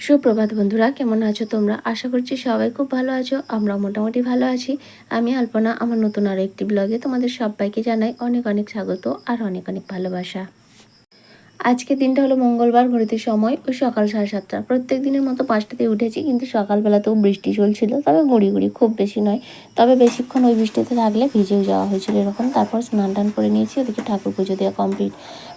সুপ্রভাত বন্ধুরা, কেমন আছো তোমরা? আশা করছি সবাই খুব ভালো আছো। আমরা মোটামুটি ভালো আছি। আমি আলপনা, আমার নতুন আরও একটি ব্লগে তোমাদের সবাইকে জানাই অনেক অনেক স্বাগত আর অনেক অনেক ভালোবাসা। আজকে দিনটা হলো মঙ্গলবার, ঘড়িতে সময় ওই সকাল 7:30। প্রত্যেক দিনের মতো 5টাতে উঠেছি, কিন্তু সকালবেলাতেও বৃষ্টি চলছিল, তবে গুঁড়ি গুঁড়ি, খুব বেশি নয়। তবে বেশিক্ষণ ওই বৃষ্টিতে থাকলে ভিজেও যাওয়া হয়েছিল এরকম। তারপর স্নান টান করে নিয়েছি, ওদিকে ঠাকুর পুজো দেওয়া কমপ্লিট।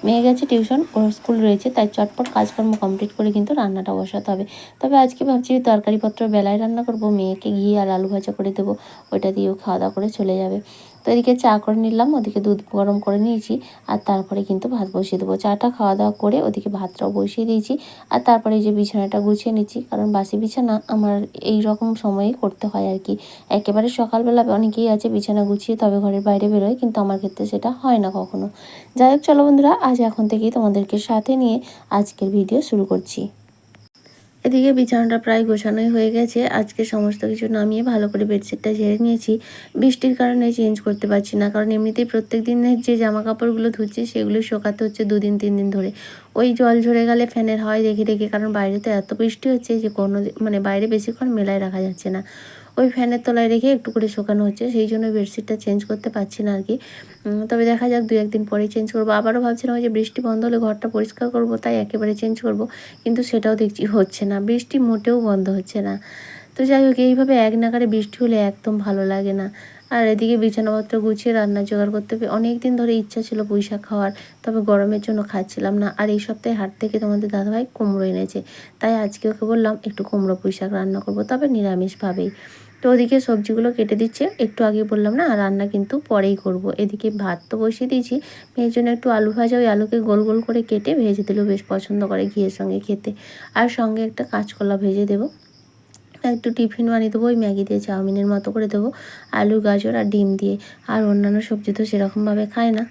মেয়ে গেছে টিউশন, ওর স্কুল রয়েছে, তাই চটপট কাজকর্ম কমপ্লিট করে কিন্তু রান্নাটা বসাতে হবে। তবে আজকে ভাবছি তরকারিপত্র বেলায় রান্না করব, মেয়েকে ঘি আর আলু ভাজা করে দেবো, ওইটা দিয়েও খাওয়া দাওয়া করে চলে যাবে। তো এদিকে চা করে নিলাম, ওদিকে দুধ গরম করে নিয়েছি, আর তারপরে কিন্তু ভাত বসিয়ে দেবো। চাটা খাওয়া দাওয়া করে ওদিকে ভাতটাও বসিয়ে দিয়েছি, আর তারপরে এই যে বিছানাটা গুছিয়ে নিচ্ছি, কারণ বাসি বিছানা আমার এই রকম সময়েই করতে হয় আর কি। একেবারে সকালবেলা অনেকেই আছে বিছানা গুছিয়ে তবে ঘরের বাইরে বেরোয়, কিন্তু আমার ক্ষেত্রে সেটা হয় না কখনো। যাই হোক, চলো বন্ধুরা, আজ এখন থেকেই তোমাদেরকে সাথে নিয়ে আজকের ভিডিও শুরু করছি। এদিকে বিছানাটা প্রায় গোছানোই হয়ে গেছে। আজকে সমস্ত কিছু নামিয়ে ভালো করে বেডশিটটা ঝেড়ে নিয়েছি। বৃষ্টির কারণে চেঞ্জ করতে পারছি না, কারণ এমনিতেই প্রত্যেক দিনের যে জামা কাপড়গুলো ধুচ্ছি সেগুলো শোকাতে হচ্ছে 2 দিন 3 দিন ধরে। ওই জল ঝরে গেলে ফ্যানের হাওয়ায় রেখে রেখে, কারণ বাইরে তো এত বৃষ্টি হচ্ছে যে কোনো বাইরে বেশিক্ষণ মেলায় রাখা যাচ্ছে না। ওই ফ্যানের তলায় রেখে একটু করে শোকানো হচ্ছে, সেই জন্য বেডশিটটা চেঞ্জ করতে পারছি না আর কি। তবে দেখা যাক, 2-1 দিন পরেই চেঞ্জ করবো। আবারও ভাবছিলাম যে বৃষ্টি বন্ধ হলে ঘরটা পরিষ্কার করবো, তাই একেবারে চেঞ্জ করব, কিন্তু সেটাও দেখছি হচ্ছে না, বৃষ্টি মোটেও বন্ধ হচ্ছে না। তো যাই হোক, এইভাবে এক নাগাড়ে বৃষ্টি হলে একদম ভালো লাগে না। আর এদিকে বিছানাপত্র গুছিয়ে রান্না জোগাড় করতে হবে। অনেক দিন ধরে ইচ্ছা ছিল পুঁই শাক খাওয়ার, তবে গরমের জন্য খাচ্ছিলাম না। আর এই সপ্তাহে হাট থেকে তোমাদের দাদাভাই কুমড়ো এনেছে, তাই আজকে ওকে বললাম একটু কুমড়ো পুঁই শাক রান্না করবো, তবে নিরামিষভাবেই। তো ওদিকে সবজিগুলো কেটে দিচ্ছে, একটু আগে বললাম না, রান্না কিন্তু পরেই করব। এদিকে ভাত তো বসিয়ে দিয়েছি, মেয়ের জন্য একটু আলু ভাজা, ওই আলুকে গোল গোল করে কেটে ভেজে দিলেও বেশ পছন্দ করে ঘিয়ের সঙ্গে খেতে। আর সঙ্গে একটা কাঁচকলা ভেজে দেবো। একটু টিফিন বানিয়ে দেবো, ওই ম্যাগি দিয়ে চাউমিনের মতো করে দেবো, আলু গাজর আর ডিম দিয়ে। আর অন্যান্য সবজি তো সেরকমভাবে খায় না।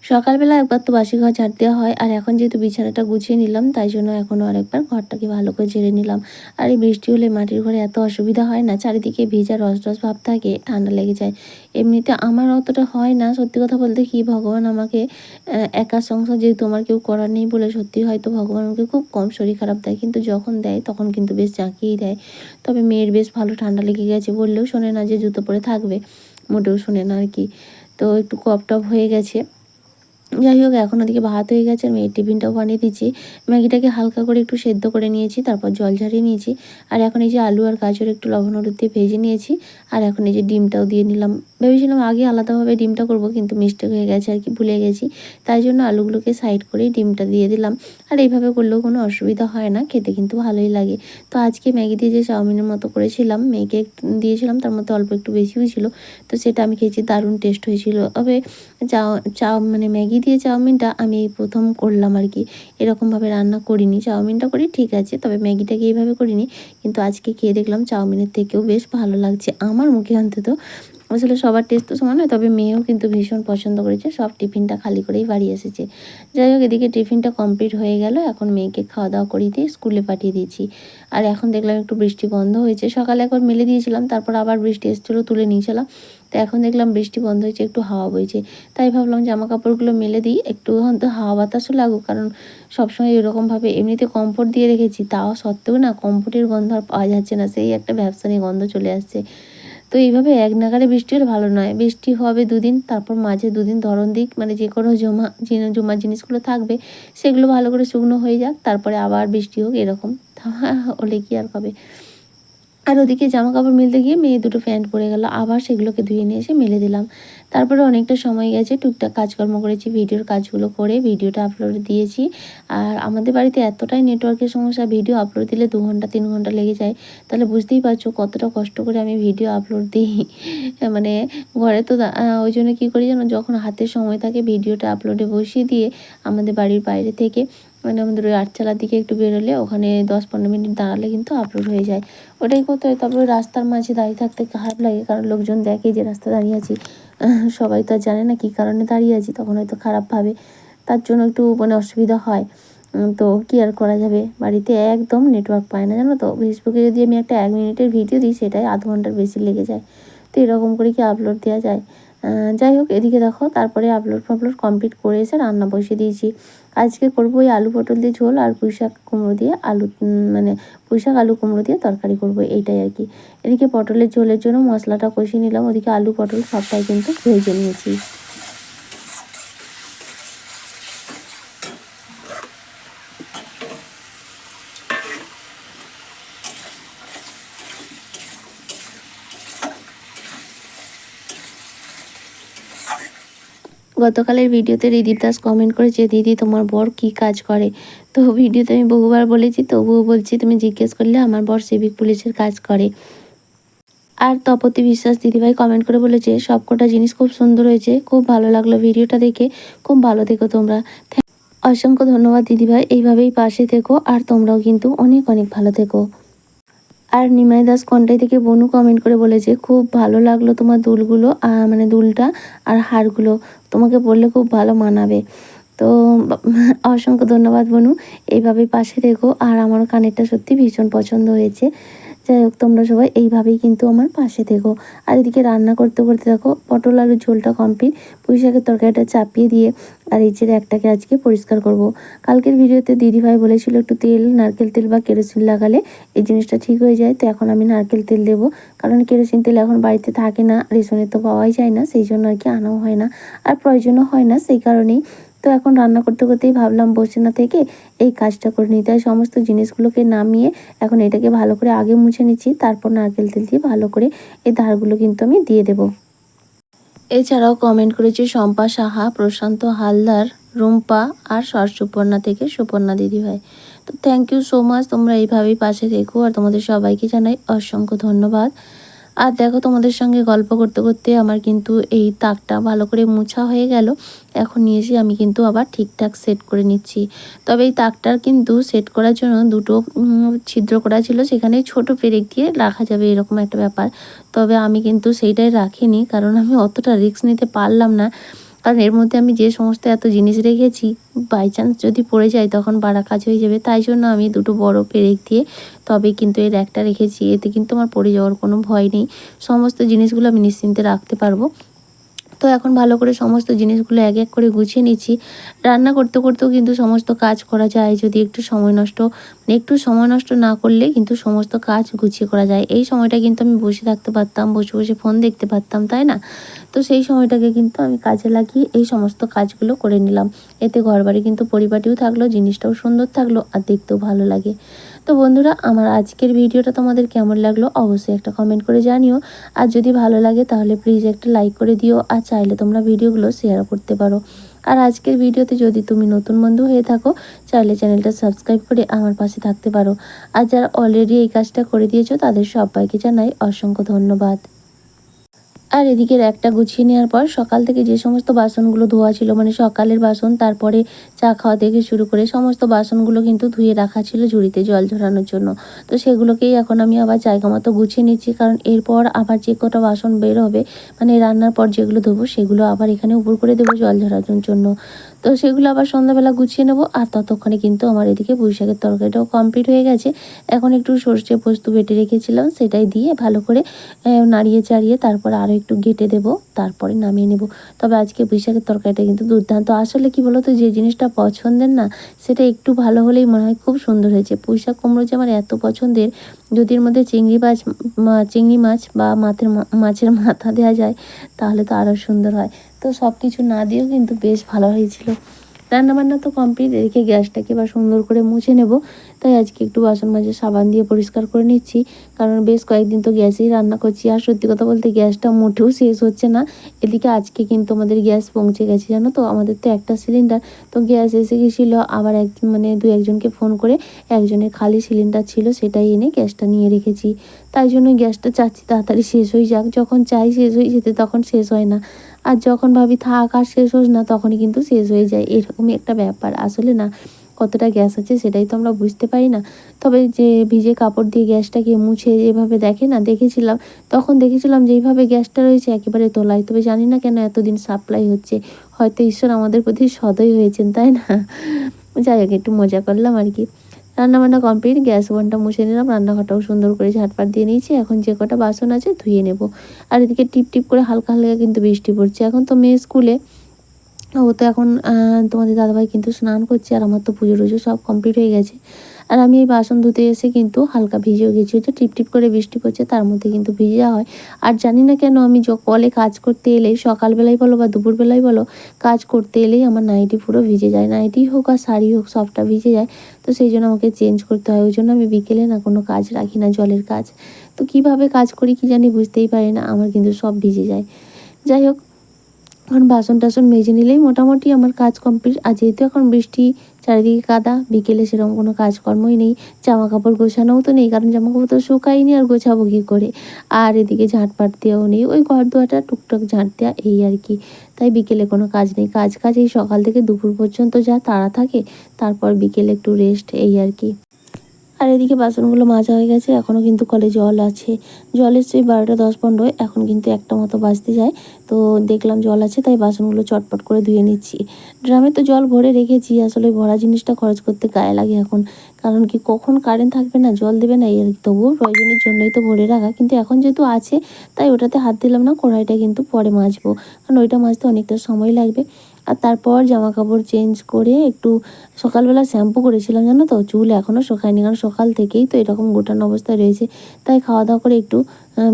সকালবেলা একবার তো বাসি ঘর ঝাড় দেওয়া হয়, আর এখন যেহেতু বিছানাটা গুছিয়ে নিলাম, তাই জন্য এখনও আরেকবার ঘরটাকে ভালো করে ঝেড়ে নিলাম। আর এই বৃষ্টি হলে মাটির ঘরে এত অসুবিধা হয় না, চারিদিকে ভেজা রস রস ভাব থাকে, ঠান্ডা লেগে যায়। এমনিতে আমার অতটা হয় না, সত্যি কথা বলতে কি, ভগবান আমাকে একা সংসার, যেহেতু আমার কেউ করার নেই বলে, সত্যি হয়তো ভগবান আমাকে খুব কম শরীর খারাপ দেয়, কিন্তু যখন দেয় তখন কিন্তু বেশ জাঁকিয়েই দেয়। তবে মেয়ের বেশ ভালো ঠান্ডা লেগে গেছে, বললেও শোনে না যে জুতো পরে থাকবে, মোটেও শোনে না আর কি। তো একটু কফ টফ হয়ে গেছে। যাই হোক, এখন ওদিকে ভাত হয়ে গেছে, মেয়ের টিফিনটাও বানিয়ে দিচ্ছি। ম্যাগিটাকে হালকা করে একটু সেদ্ধ করে নিয়েছি, তারপর জল ঝরিয়ে নিয়েছি। আর এখন এই যে আলু আর গাজর একটু লবণ হলুদ দিয়ে ভেজে নিয়েছি। আর এখন এই যে ডিমটাও দিয়ে নিলাম। ভেবেছিলাম আগে আলাদাভাবে ডিমটা করব, কিন্তু মিস্টেক হয়ে গেছে আর কি, ভুলে গেছি। তাই জন্য আলুগুলোকে সাইড করেই ডিমটা দিয়ে দিলাম। আর এইভাবে করলেও কোনো অসুবিধা হয় না, খেতে কিন্তু ভালোই লাগে। তো আজকে ম্যাগি দিয়ে যে চাউমিনের মতো করেছিলাম, মেয়েকে দিয়েছিলাম, তার মধ্যে অল্প একটু বেশিও ছিল। তো সেটা আমি খেয়েছি, দারুণ টেস্ট হয়েছিল। তবে ম্যাগি দিয়ে চাউমিনটা আমি এই প্রথম করলাম আর কি। এরকমভাবে রান্না করিনি, চাউমিনটা করি ঠিক আছে, তবে ম্যাগিটাকে এইভাবে করিনি। কিন্তু আজকে খেয়ে দেখলাম চাউমিনের থেকেও বেশ ভালো লাগছে আমার মুখে অন্তত। আসলে সবার টেস্ট তো সমান নয়, তবে মেয়েও কিন্তু ভীষণ পছন্দ করেছে, সব টিফিনটা খালি করেই বাড়ি এসেছে। যাই হোক, এদিকে টিফিনটা কমপ্লিট হয়ে গেল, এখন মেয়েকে খাওয়া দাওয়া করিয়ে দিয়ে স্কুলে পাঠিয়ে দিয়েছি। আর এখন দেখলাম একটু বৃষ্টি বন্ধ হয়েছে, সকালে একবার মেলে দিয়েছিলাম, তারপর আবার বৃষ্টি এসেছিলো, তুলে নিয়েছিলাম। তো এখন দেখলাম বৃষ্টি বন্ধ হয়েছে, একটু হাওয়া বইছে, তাই ভাবলাম জামা কাপড়গুলো মেলে দিই, একটু হয়তো হাওয়া বাতাসও লাগুক, কারণ সবসময় এরকমভাবে এমনিতে কমফোর্ট দিয়ে রেখেছি, তাও সত্ত্বেও না কমফোর্টের গন্ধ আর পাওয়া যাচ্ছে না, সেই একটা ভ্যাপসানি গন্ধ চলে আসছে। তো এইভাবে এক নাগাড়ে বৃষ্টি হলে ভালো নয়, বৃষ্টি হবে 2 দিন, তারপর মাঝে 2 দিন ধরন দিক, যে কোনো জমা জিনিসগুলো থাকবে সেগুলো ভালো করে শুকনো হয়ে যাক, তারপরে আবার বৃষ্টি হোক, এরকম হলে কি আর হবে। আর ওদিকে জামা কাপড় মেলতে গিয়ে মেয়ে দুটো প্যান্ট পরে গেল, আবার সেগুলোকে ধুয়ে নিয়ে এসে মেলে দিলাম। তারপরে অনেকটা সময় গেছে, টুকটাক কাজকর্ম করেছি, ভিডিওর কাজগুলো করে ভিডিওটা আপলোড দিয়েছি। আর আমাদের বাড়িতে এতটাই নেটওয়ার্কের সমস্যা, ভিডিও আপলোড দিলে 2 ঘন্টা 3 ঘন্টা লেগে যায়, তাহলে বুঝতেই পারছো কতটা কষ্ট করে আমি ভিডিও আপলোড দিই। মানে ঘরে তো ওই জন্য কী করি জানো, যখন হাতে সময় থাকে ভিডিওটা আপলোডে বসিয়ে দিয়ে আমাদের বাড়ির বাইরে থেকে, আমাদের ওই আটচালার দিকে একটু বেরোলে, ওখানে 10-15 মিনিট দাঁড়ালে কিন্তু আপলোড হয়ে যায়। ওটাই করতে হয়। তবে ওই রাস্তার মাঝে দাঁড়িয়ে থাকতে খারাপ লাগে, কারণ লোকজন দেখে যে রাস্তা দাঁড়িয়ে আছি, সবাই তো আর জানে না কী কারণে দাঁড়িয়ে আছি, তখন হয়তো খারাপ ভাবে, তার জন্য একটু অসুবিধা হয়। তো কী আর করা যাবে, বাড়িতে একদম নেটওয়ার্ক পায় না জানো তো। ফেসবুকে যদি আমি একটা 1 মিনিটের ভিডিও দিই, সেটাই আধ ঘন্টার বেশি লেগে যায়। তো এরকম করে কি আপলোড দেওয়া যায়? যাই হোক, এদিকে দেখো তারপরে আপলোড কমপ্লিট করে এসে রান্না বসিয়ে দিয়েছি। আজকে করবো ওই আলু পটল দিয়ে ঝোল আর পুঁইশাক কুমড়ো দিয়ে মানে পুঁইশাক আলু কুমড়ো দিয়ে তরকারি করব, এইটাই আর কি। এদিকে পটলের ঝোলের জন্য মশলাটা কষিয়ে নিলাম, ওদিকে আলু পটল সবটাই কিন্তু ভেজে নিয়েছি। গতকালের ভিডিওতে রিদীপ দাস কমেন্ট করেছে, দিদি তোমার বর কি কাজ করে। তো ভিডিওতে আমি বহুবার বলেছি, তবুও বলছি, তুমি জিজ্ঞেস করলে আমার বর সিভিক পুলিশের কাজ করে। আর তপতি বিশ্বাস দিদিভাই কমেন্ট করে বলেছে, সবকটা জিনিস খুব সুন্দর হয়েছে, খুব ভালো লাগলো ভিডিওটা দেখে, খুব ভালো থেকো তোমরা। অসংখ্য ধন্যবাদ দিদিভাই, এইভাবেই পাশে থেকো আর তোমরাও কিন্তু অনেক অনেক ভালো থেকো। আর নিমাই দাস কন্টাই থেকে বনু কমেন্ট করে বলেছে, খুব ভালো লাগলো তোমার দুলগুলো, মানে দুলটা আর হারগুলো, তোমাকে পরলে খুব ভালো মানাবে। তো অসংখ্য ধন্যবাদ বনু, এইভাবেই পাশে থেকো। আর আমার কানেরটা সত্যি ভীষণ পছন্দ হয়েছে। যাই হোক, তোমরা সবাই এইভাবেই কিন্তু আমার পাশে থেকো। আর এদিকে রান্না করতে করতে দেখো পটল আলুর ঝোলটা কমপ্লিট, পুঁই শাকের তরকারিটা চাপিয়ে দিয়ে আর এই যে একটাকে আজকে পরিষ্কার করব। কালকের ভিডিওতে দিদিভাই বলেছিল একটু তেল, নারকেল তেল বা কেরোসিন লাগালে এই জিনিসটা ঠিক হয়ে যায়। তো এখন আমি নারকেল তেল দেবো, কারণ কেরোসিন তেল এখন বাড়িতে থাকে না, রেশনে তো পাওয়াই যায় না, সেই জন্য আর কি আনাও হয় না, আর প্রয়োজনও হয় না, সেই কারণেই। তো এখন রান্না করতে করতেই ভাবলাম বসে না থেকে এই কাজটা করে নিতে হয়। সমস্ত জিনিসগুলোকে নামিয়ে এখন এটাকে ভালো করে আগে মুছে নিচ্ছি, তারপর নারকেল তেল দিয়ে ভালো করে এই ধারগুলো কিন্তু আমি দিয়ে দেবো। এছাড়াও কমেন্ট করেছে শম্পা সাহা, প্রশান্ত হালদার, রুম্পা আর সুপর্ণা থেকে সুপর্ণা দিদিভাই। তো থ্যাংক ইউ সো মাচ, তোমরা এইভাবেই পাশে থেকো আর তোমাদের সবাইকে জানাই অসংখ্য ধন্যবাদ। আর দেখো তোমাদের সঙ্গে গল্প করতে করতে আমার কিন্তু এই তাকটা ভালো করে মোছা হয়ে গেল। এখন নিয়ে এসে আমি কিন্তু আবার ঠিকঠাক সেট করে নিচ্ছি। তবে এই তাকটার কিন্তু সেট করার জন্য দুটো ছিদ্র করা ছিল, সেখানে ছোট পেরেক দিয়ে রাখা যাবে এরকম একটা ব্যাপার। তবে আমি কিন্তু সেইটাই রাখিনি, কারণ আমি অতটা রিস্ক নিতে পারলাম না। কারণ এর মধ্যে আমি যে সমস্ত এত জিনিস রেখেছি, বাই চান্স যদি পড়ে যায় তখন বাড়া কাজ হয়ে যাবে। তাই জন্য আমি দুটো বড় পেরেক দিয়ে তবে কিন্তু এর একটা রেখেছি। এতে কিন্তু আমার পড়ে যাওয়ার কোনো ভয় নেই, সমস্ত জিনিসগুলো আমি নিশ্চিন্তে রাখতে পারবো। তো এখন ভালো করে সমস্ত জিনিসগুলো এক এক করে গুছিয়ে নিচ্ছি। রান্না করতে করতেও কিন্তু সমস্ত কাজ করা যায়, যদি একটু সময় নষ্ট না করলে কিন্তু সমস্ত কাজ গুছিয়ে করা যায়। এই সময়টা কিন্তু আমি বসে থাকতে পারতাম, বসে বসে ফোন দেখতে পারতাম, তাই না? তো সেই সময়টাকে কিন্তু আমি কাজে লাগিয়ে এই সমস্ত কাজগুলো করে নিলাম। এতে ঘরবাড়ি কিন্তু পরিপাটিও থাকলো, জিনিসটাও সুন্দর থাকলো আর দেখতেও ভালো লাগে। তো বন্ধুরা, আমার আজকের ভিডিওটা তোমাদের কেমন লাগলো অবশ্যই একটা কমেন্ট করে জানিও। আর যদি ভালো লাগে তাহলে প্লিজ একটা লাইক করে দিও, আর চাইলে তোমরা ভিডিওগুলো শেয়ার করতে পারো। আর আজকের ভিডিওতে যদি তুমি নতুন বন্ধু হয়ে থাকো, চাইলে চ্যানেলটা সাবস্ক্রাইব করে আমার পাশে থাকতে পারো। আর যারা অলরেডি এই কাজটা করে দিয়েছো তাদের সবাইকে জানাই অসংখ্য ধন্যবাদ। আর এদিকে একটা গুছিয়ে নেওয়ার পর সকাল থেকে যে সমস্ত বাসনগুলো ধোয়া ছিল, মানে সকালের বাসন, তারপরে চা খাওয়া থেকে শুরু করে সমস্ত বাসনগুলো কিন্তু ধুয়ে রাখা ছিল ঝুড়িতে জল ঝরানোর জন্য। তো সেগুলোকেই এখন আমি আবার জায়গা মতো গুছিয়ে নিচ্ছি, কারণ এরপর আবার যে কটা বাসন বের হবে, মানে রান্নার পর যেগুলো ধোবো সেগুলো আবার এখানে উপর করে দেবো জল ঝরানোর জন্য। তো সেগুলো আবার সন্ধ্যাবেলা গুছিয়ে নেবো। আর ততক্ষণে কিন্তু আমার এদিকে পুঁই শাকের তরকারিটাও কমপ্লিট হয়ে গেছে। এখন একটু সর্ষে পোস্ত বেটে রেখেছিলাম, সেটাই দিয়ে ভালো করে নাড়িয়ে চাড়িয়ে তারপরে আরও একটু ঘেটে দেবো, তারপরে নামিয়ে নেব। তবে আজকে পুঁই শাকের তরকারিটা কিন্তু দুর্দান্ত। আসলে কি বলো তো, যে জিনিসটা পছন্দের না, সেটা একটু ভালো হলেই মনে হয় খুব সুন্দর হয়েছে। পুঁই শাক কুমড়ো যে আমার এত পছন্দের, যদি এর মধ্যে চিংড়ি মাছ বা মাছের মাথা দেওয়া যায় তাহলে তো আরও সুন্দর হয়। তো সব কিছু না দিয়েও কিন্তু বেশ ভালো হয়েছিল। রান্নাবান্না তো কমপ্লিট, এদিকে গ্যাসটাকে এবার সুন্দর করে মুছে নেব। তাই আজকে একটু বাসন মাজে সাবান দিয়ে পরিষ্কার করে নিচ্ছি, কারণ বেশ কয়েকদিন তো গ্যাসেই রান্না করছি। আর সত্যি কথা বলতে গ্যাসটা মোটেও শেষ হচ্ছে না। এদিকে আজকে কিন্তু আমাদের গ্যাস পৌঁছে গেছে, জানো তো। আমাদের তো একটা সিলিন্ডার, তো গ্যাস এসে গেছিলো। আবার মানে দু একজনকে ফোন করে একজনের খালি সিলিন্ডার ছিল, সেটাই এনে গ্যাসটা নিয়ে রেখেছি। তাই জন্য গ্যাসটা চাচ্ছি তাড়াতাড়ি শেষ হয়ে যাক। যখন চাই শেষ হয়ে যেতে তখন শেষ হয় না, আর যখন ভাবি থাক আর শেষ হোস না তখনই কিন্তু শেষ হয়ে যায়। এরকমই একটা ব্যাপার। আসলে না, কতটা গ্যাস আছে সেটাই তো আমরা বুঝতে পারি না। তবে যে ভিজে কাপড় দিয়ে গ্যাসটাকে মুছে যেভাবে তখন দেখেছিলাম যে এইভাবে গ্যাসটা রয়েছে একেবারে তোলায়। তবে জানি না কেন এতদিন সাপ্লাই হচ্ছে, হয়তো ঈশ্বর আমাদের প্রতি সদয় হয়েছেন, তাই না? যাই হোক, একটু মজা করলাম আর কি। রান্নাবান্না কমপ্লিট, গ্যাস ওভেনটা মুছে নিলাম, রান্নাঘরটাও সুন্দর করে ঝাঁটপাট দিয়ে নিয়েছি। এখন যে কটা বাসন আছে ধুয়ে নেব। আর এদিকে টিপ টিপ করে হালকা হালকা কিন্তু বৃষ্টি পড়ছে। এখন তো মেয়ে স্কুলে, ও তো এখন তোমাদের দাদাভাই কিন্তু স্নান করছে, আর আমার তো পুজো টুজো সব কমপ্লিট হয়ে গেছে। আর আমি এই বাসন ধুতে এসে কিন্তু হালকা ভিজেও গেছি, হচ্ছে টিপ টিপ করে বৃষ্টি পড়ছে, তার মধ্যে কিন্তু ভিজে যাওয়া হয়। আর জানি না কেন আমি কলে কাজ করতে এলেই, সকালবেলাই বলো বা দুপুরবেলাই বলো, কাজ করতে এলেই আমার নাইটি পুরো ভিজে যায়। নাইটি হোক আর শাড়ি হোক, সবটা ভিজে যায়। তো সেই জন্য আমাকে চেঞ্জ করতে হয়। ওই জন্য আমি বিকেলে না কোনো কাজ রাখি না, জলের কাজ। তো কিভাবে কাজ করি কি জানি, বুঝতেই পারি না, আমার কিন্তু সব ভিজে যায়। যাই হোক, এখন বাসন টাসন মেজে নিলেই মোটামুটি আমার কাজ কমপ্লিট। আর যেহেতু এখন বৃষ্টি, চারিদিকে কাদা, বিকেলে সেরকম কোনো কাজকর্মই নেই। জামা কাপড় গোছানোও তো নেই, কারণ জামা কাপড় তো শুকায়নি, আর গোছাবো কী করে। আর এদিকে ঝাঁটপাট দেওয়াও নেই, ওই ঘর দুয়ারটা টুকটাক ঝাঁট দেওয়া, এই আর কি। তাই বিকেলে কোনো কাজ নেই। কাজ এই সকাল থেকে দুপুর পর্যন্ত যা তাড়া থাকে, তারপর বিকেলে একটু রেস্ট, এই আর কি। আর এদিকে বাসনগুলো মাজা হয়ে গেছে, এখনও কিন্তু কলে জল আছে। জল এসছে 12:10-15, এখন কিন্তু 1টা মতো বাজতে যায়। তো দেখলাম জল আছে, তাই বাসনগুলো চটপট করে ধুয়ে নিচ্ছি। ড্রামে তো জল ভরে রেখেছি, আসলে ভরা জিনিসটা খরচ করতে গায়ে লাগে এখন। কারণ কি, কখন কারেন্ট থাকবে না, জল দেবে না, এর তবুও প্রয়োজনের জন্যই তো ভরে রাখা। কিন্তু এখন যেহেতু আছে, তাই ওটাতে হাত দিলাম না। কড়াইটা কিন্তু পরে মাজবো, কারণ ওইটা মাজতে অনেকটা সময় লাগবে। আর তারপর জামা কাপড় চেঞ্জ করে একটু সকালবেলা শ্যাম্পু করেছিলাম, জানো তো, চুল এখনও শোকায়নি, কারণ সকাল থেকেই তো এরকম গোটানো অবস্থায় রয়েছে। তাই খাওয়া দাওয়া করে একটু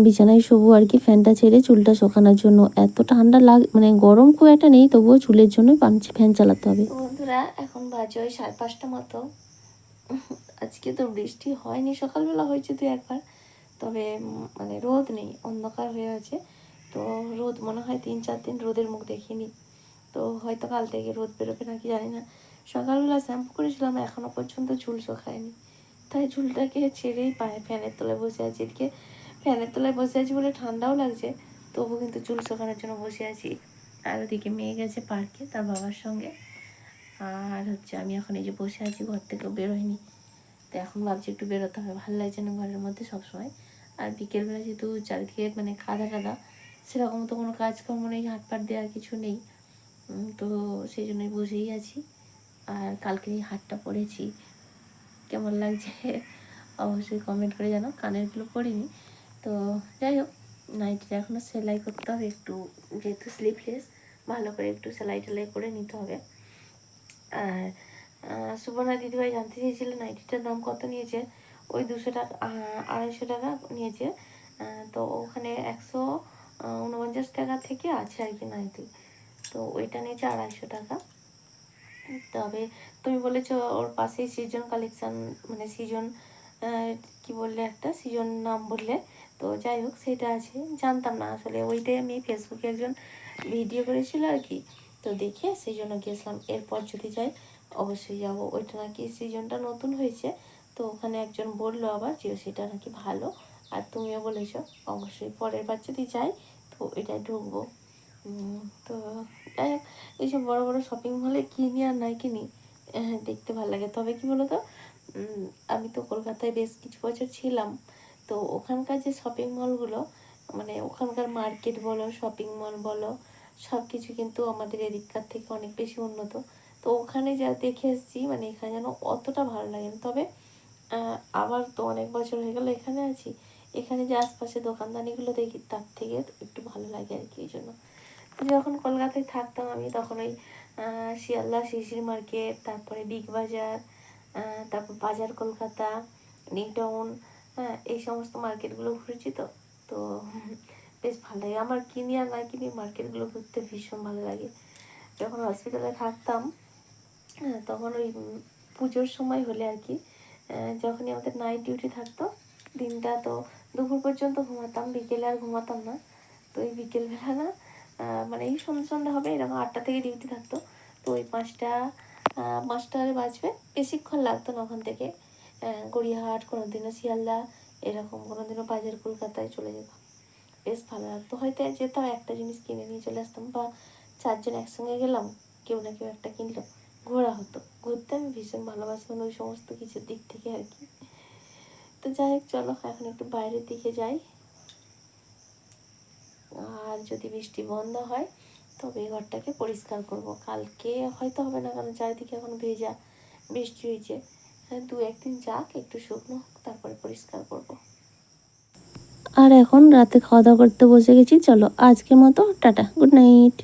বিছানায় শোবো আর কি, ফ্যানটা ছেড়ে চুলটা শোকানোর জন্য। এত ঠান্ডা মানে গরম খুব একটা নেই, তবুও চুলের জন্য ফ্যান চালাতে হবে। বন্ধুরা, এখন বাজে ওই 5:30 মতো। আজকে তো বৃষ্টি হয়নি, সকালবেলা হয়েছে দু একবার, তবে মানে রোদ নেই, অন্ধকার হয়ে আছে। তো রোদ মনে হয় 3-4 দিন রোদের মুখ দেখিনি। তো হয়তো কাল থেকে রোদ বেরোবে নাকি জানি না। সকালবেলা শ্যাম্পু করেছিলাম, এখনও পর্যন্ত চুল শুকায়নি। তাই চুলটাকে ছেড়েই ফ্যানের তলায় বসে আছি। এদিকে ফ্যানের তলায় বসে আছি বলে ঠান্ডাও লাগছে, তবু কিন্তু চুল শুকানোর জন্য বসে আছি। আর ওদিকে মেয়ে গেছে পার্কে তার বাবার সঙ্গে। আর হচ্ছে আমি এখন এই যে বসে আছি, ঘর থেকেও বেরোয়নি। তো এখন ভাবছি একটু বেরোতে হবে, ভালো লাগছে না ঘরের মধ্যে সবসময়। আর বিকেলবেলা যেহেতু চারিদিকে মানে কাদা টাদা, সেরকম তো কোনো কাজকর্ম নেই, হাটপাট দেওয়ার কিছু নেই। তো সেই জন্যই বসেই আছি। আর কালকে এই হাটটা পরেছি, কেমন লাগছে অবশ্যই কমেন্ট করে জানো। কানেরগুলো পরিনি। তো যাই হোক, নাইটিটা এখনও সেলাই করতে হবে একটু, যেহেতু স্লিভলেস, ভালো করে একটু সেলাই টেলাই করে নিতে হবে। আর সুবর্ণা দিদিভাই জানতে চেয়েছিল নাইটিটার দাম কত নিয়েছে। ওই 200 টাকা, 250 টাকা নিয়েছে। তো ওখানে 149 টাকা থেকে আছে আর কি নাইটি। তো ওইটা নিয়েছে 250 টাকা। তবে তুমি বলেছো ওর পাশেই সিজন কালেকশান, মানে সিজন কি বললে, একটা সিজন নাম বললে। তো যাই হোক, সেটা আছে, জানতাম না আসলে। ওইটাই আমি ফেসবুকে একজন ভিডিও করেছিল আর কি, তো দেখে সেই জন্য গেছিলাম। এরপর যদি যাই অবশ্যই যাব। ওইটা নাকি সিজনটা নতুন হয়েছে, তো ওখানে একজন বললো আবার যে সেটা নাকি ভালো। আর তুমিও বলেছো, অবশ্যই পরের বার যদি যাই তো এটাই ঢুকবো। তো যাই হোক, এইসব বড়ো বড়ো শপিং মলে কিনি আর নাই কিনি, দেখতে ভালো লাগে। তবে কি বলো তো, আমি তো কলকাতায় বেশ কিছু বছর ছিলাম। তো ওখানকার যে শপিং মলগুলো, মানে ওখানকার মার্কেট বলো, শপিং মল বলো, সব কিছু কিন্তু আমাদের এদিককার থেকে অনেক বেশি উন্নত। তো ওখানে যা দেখে এসেছি, মানে এখানে যেন অতটা ভালো লাগে না। তবে আবার তো অনেক বছর হয়ে গেলো এখানে আছি, এখানে যে আশপাশে দোকানদানিগুলো দেখি, তার থেকে একটু ভালো লাগে আর কি। এই জন্য যখন কলকাতায় থাকতাম আমি, তখন ওই শিয়ালদা শিশির মার্কেট, তারপরে বিগ বাজার, তারপর বাজার কলকাতা, নিউ টাউন, এই সমস্ত মার্কেটগুলো ঘুরেছি। তো তো বেশ ভালো লাগে আমার, কিনি আর না কিনি মার্কেটগুলো ঘুরতে ভীষণ ভালো লাগে। যখন হসপিটালে থাকতাম, তখন ওই পুজোর সময় হলে আর কি, যখনই আমাদের নাইট ডিউটি থাকতো, দিনটা তো দুপুর পর্যন্ত ঘুমাতাম, বিকেলে আর ঘুমাতাম না। তো ওই বিকেলবেলা না, মানে এই সন্ধ্যা হবে, এরকম 8টা থেকে ডিউটি থাকতো। তো ওই 5টায় বাজবে, বেশিক্ষণ লাগতো না। ওখান থেকে গড়িয়াহাট, কোনোদিনও শিয়ালদা, এরকম কোনোদিনও বাজার কলকাতায় চলে যেতাম। বেশ ভালো লাগতো। হয়তো যেতাম, একটা জিনিস কিনে নিয়ে চলে আসতাম, বা 4জন একসঙ্গে গেলাম, কেউ না কেউ একটা কিনলো, ঘোরা হতো। ঘুরতে আমি ভীষণ ভালোবাসি, মানে ওই সমস্ত কিছুর দিক থেকে আর কি। তো যাই হোক, চলো এখন একটু বাইরের দিকে যাই। আর যদি বৃষ্টি বন্ধ হয় তবে এই ঘরটাকে পরিষ্কার করব। কালকে হয়তো হবে না, কারণ চারিদিকে এখন ভেজা, বৃষ্টি হয়েছে। হ্যাঁ, 2-1 দিন যাক, একটু শুকনো হোক, তারপরে পরিষ্কার করব। আর এখন রাতে খাওয়া দাওয়া করতে বসে গেছি। চলো আজকের মতো টাটা, গুড নাইট।